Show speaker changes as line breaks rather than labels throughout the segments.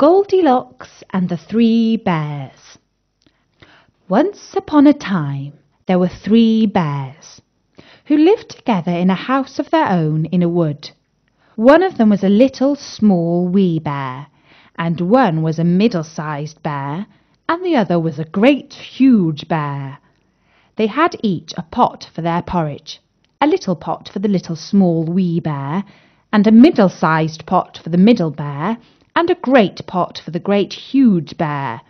Goldilocks and the Three Bears. Once upon a time there were 3 bears who lived together in a house of their own in a wood. One of them was a little small wee bear, and one was a middle-sized bear, and the other was a great huge bear. They had each a pot for their porridge, a little pot for the little small wee bear, and a middle-sized pot for the middle bear, and a great pot for the great huge bear.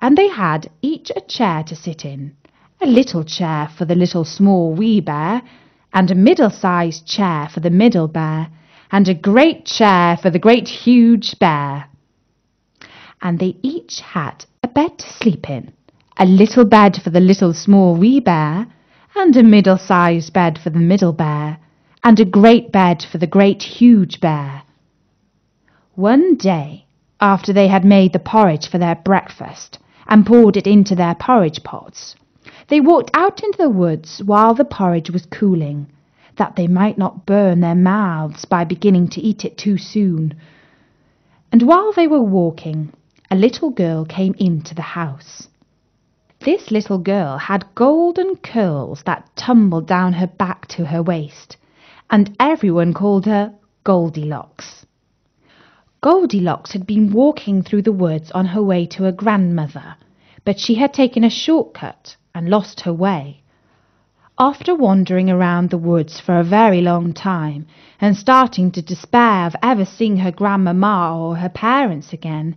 And they had each a chair to sit in, a little chair for the little small wee bear, and a middle-sized chair for the middle bear, and a great chair for the great huge bear. And they each had a bed to sleep in, a little bed for the little small wee bear, and a middle-sized bed for the middle bear, and a great bed for the great huge bear. One day, after they had made the porridge for their breakfast and poured it into their porridge pots, they walked out into the woods while the porridge was cooling, that they might not burn their mouths by beginning to eat it too soon. And while they were walking, a little girl came into the house. This little girl had golden curls that tumbled down her back to her waist, and everyone called her Goldilocks. Goldilocks had been walking through the woods on her way to her grandmother, but she had taken a shortcut and lost her way. After wandering around the woods for a very long time and starting to despair of ever seeing her grandmama or her parents again,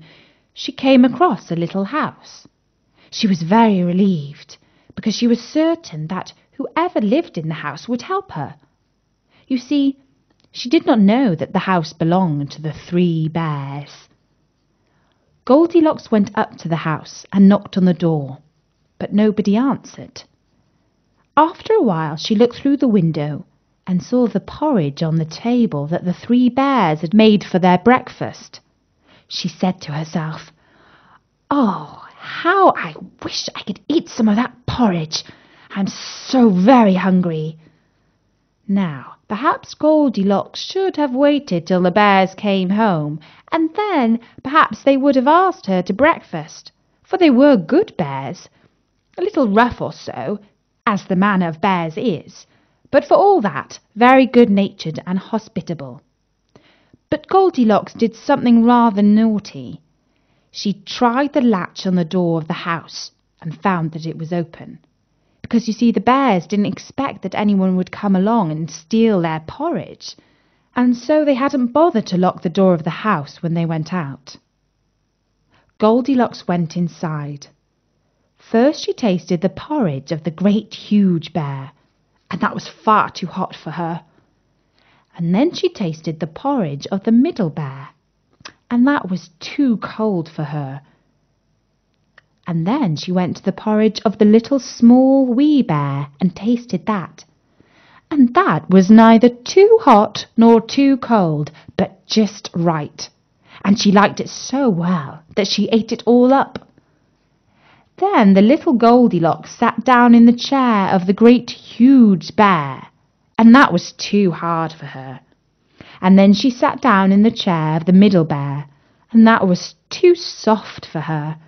she came across a little house. She was very relieved, because she was certain that whoever lived in the house would help her. You see, she did not know that the house belonged to the 3 bears. Goldilocks went up to the house and knocked on the door, but nobody answered. After a while she looked through the window and saw the porridge on the table that the 3 bears had made for their breakfast. She said to herself, "Oh, how I wish I could eat some of that porridge. I'm so very hungry." Now, perhaps Goldilocks should have waited till the bears came home, and then perhaps they would have asked her to breakfast, for they were good bears, a little rough or so, as the manner of bears is, but for all that very good-natured and hospitable. But Goldilocks did something rather naughty. She tried the latch on the door of the house and found that it was open. Because, you see, the bears didn't expect that anyone would come along and steal their porridge, and so they hadn't bothered to lock the door of the house when they went out. Goldilocks went inside. First she tasted the porridge of the great huge bear, and that was far too hot for her. And then she tasted the porridge of the middle bear, and that was too cold for her. And then she went to the porridge of the little small wee bear and tasted that. And that was neither too hot nor too cold, but just right. And she liked it so well that she ate it all up. Then the little Goldilocks sat down in the chair of the great huge bear, and that was too hard for her. And then she sat down in the chair of the middle bear, and that was too soft for her.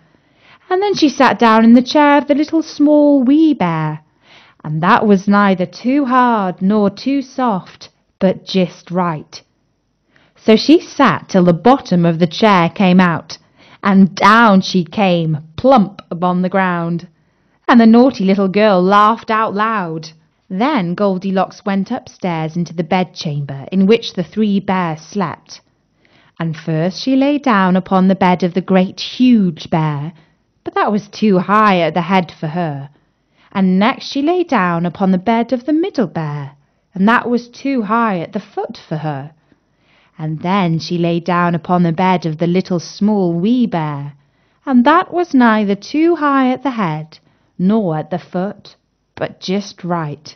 And then she sat down in the chair of the little small wee bear, and that was neither too hard nor too soft, but just right. So she sat till the bottom of the chair came out, and down she came, plump upon the ground. And the naughty little girl laughed out loud. Then Goldilocks went upstairs into the bedchamber in which the 3 bears slept. And first she lay down upon the bed of the great huge bear, but that was too high at the head for her. And next she lay down upon the bed of the middle bear, and that was too high at the foot for her. And then she lay down upon the bed of the little small wee bear, and that was neither too high at the head nor at the foot, but just right.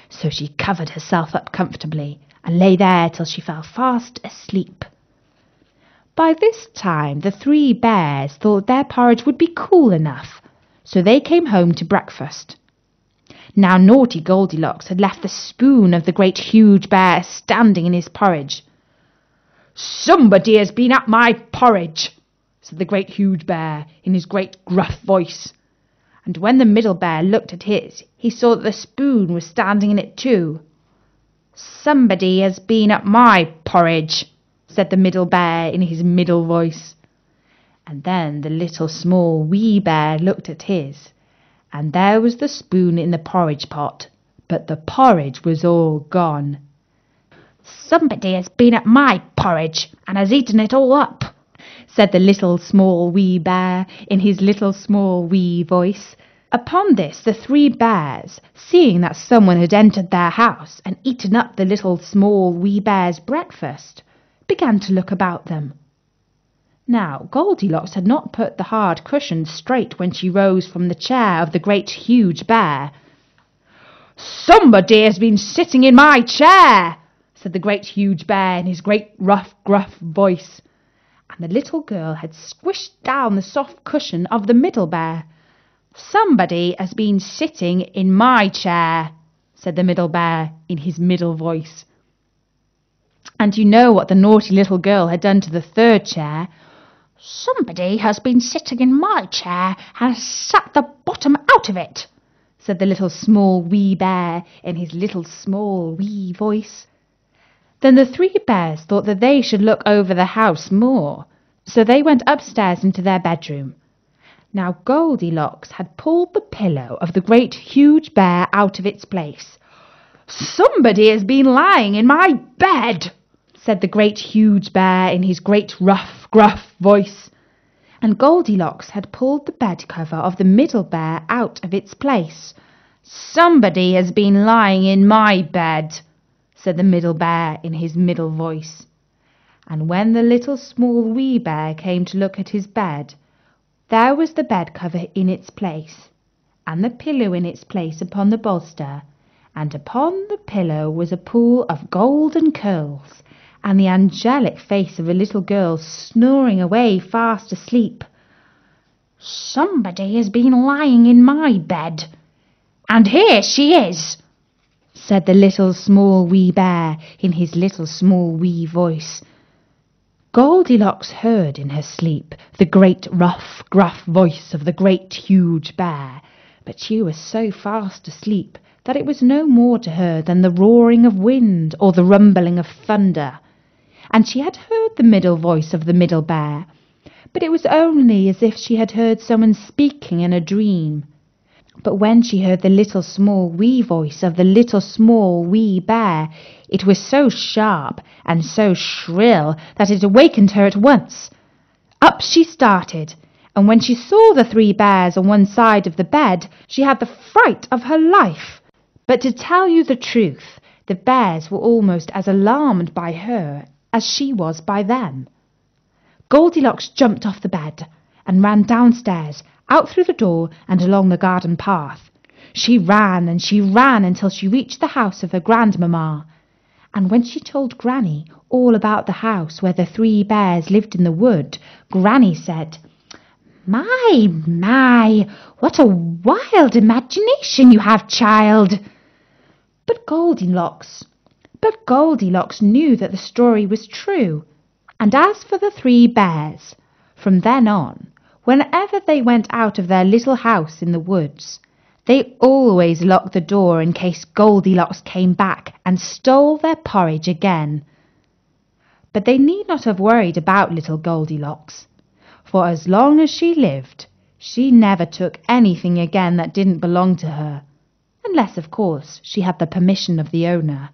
So she covered herself up comfortably and lay there till she fell fast asleep. By this time the 3 bears thought their porridge would be cool enough, so they came home to breakfast. Now naughty Goldilocks had left the spoon of the great huge bear standing in his porridge. "Somebody has been at my porridge," said the great huge bear in his great gruff voice. And when the middle bear looked at his, he saw that the spoon was standing in it too. Somebody has been at my porridge, said the middle bear in his middle voice. And then the little small wee bear looked at his, and there was the spoon in the porridge pot, but the porridge was all gone. Somebody has been at my porridge and has eaten it all up, said the little small wee bear in his little small wee voice. Upon this, the three bears, seeing that someone had entered their house and eaten up the little small wee bear's breakfast, began to look about them. Now, Goldilocks had not put the hard cushion straight when she rose from the chair of the great huge bear. Somebody has been sitting in my chair, said the great huge bear in his great rough, gruff voice. And the little girl had squished down the soft cushion of the middle bear. Somebody has been sitting in my chair, said the middle bear in his middle voice. And you know what the naughty little girl had done to the third chair. Somebody has been sitting in my chair and sat the bottom out of it, said the little small wee bear in his little small wee voice. Then the three bears thought that they should look over the house more, so they went upstairs into their bedroom. Now Goldilocks had pulled the pillow of the great huge bear out of its place. Somebody has been lying in my bed, said the great huge bear in his great rough, gruff voice. And Goldilocks had pulled the bed cover of the middle bear out of its place. Somebody has been lying in my bed, said the middle bear in his middle voice. And when the little small wee bear came to look at his bed, there was the bed cover in its place, and the pillow in its place upon the bolster, and upon the pillow was a pool of golden curls, and the angelic face of a little girl snoring away fast asleep. Somebody has been lying in my bed, and here she is, said the little small wee bear in his little small wee voice. Goldilocks heard in her sleep the great rough, gruff voice of the great huge bear, but she was so fast asleep that it was no more to her than the roaring of wind or the rumbling of thunder. And she had heard the middle voice of the middle bear, but it was only as if she had heard someone speaking in a dream. But when she heard the little small wee voice of the little small wee bear, it was so sharp and so shrill that it awakened her at once. Up she started, and when she saw the three bears on one side of the bed, she had the fright of her life. But to tell you the truth, the bears were almost as alarmed by her as she was by them. Goldilocks jumped off the bed and ran downstairs, out through the door and along the garden path. She ran and she ran until she reached the house of her grandmamma. And when she told Granny all about the house where the three bears lived in the wood, Granny said, My, what a wild imagination you have, child. But Goldilocks knew that the story was true. And as for the three bears, from then on, whenever they went out of their little house in the woods, they always locked the door in case Goldilocks came back and stole their porridge again. But they need not have worried about little Goldilocks, for as long as she lived, she never took anything again that didn't belong to her, unless, of course, she had the permission of the owner.